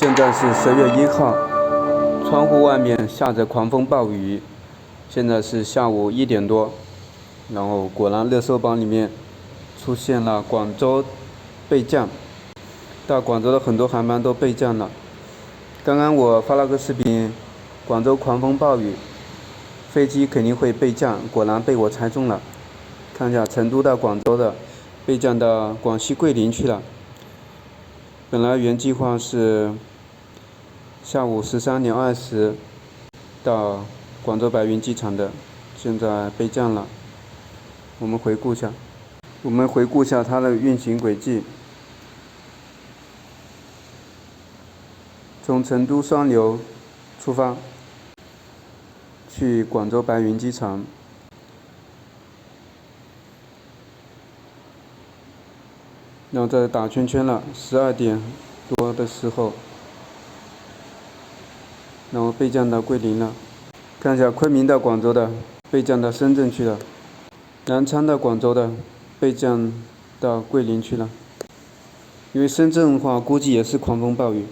现在是10月1号，窗户外面下着狂风暴雨。现在是下午1点多，然后果然热搜榜里面出现了广州备降，到广州的很多航班都备降了。刚刚我发了个视频，广州狂风暴雨，飞机肯定会备降，果然被我猜中了。看一下成都到广州的备降到广西桂林去了。本来原计划是下午13点20到广州白云机场的，现在备降了。我们回顾一下它的运行轨迹。从成都双流出发，去广州白云机场。然后这打圈圈了，12点多的时候，然后备降到桂林了。看一下昆明到广州的备降到深圳去了，南昌到广州的备降到桂林去了。因为深圳的话估计也是狂风暴雨。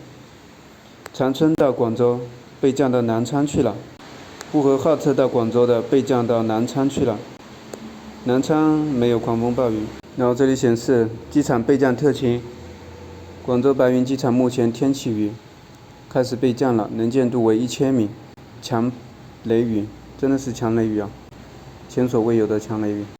长春到广州备降到南昌去了，呼和浩特到广州的备降到南昌去了。南昌没有狂风暴雨。然后这里显示机场备降特勤，广州白云机场目前天气雨，开始备降了，能见度为1000米，强雷雨，真的是强雷雨啊，前所未有的强雷雨。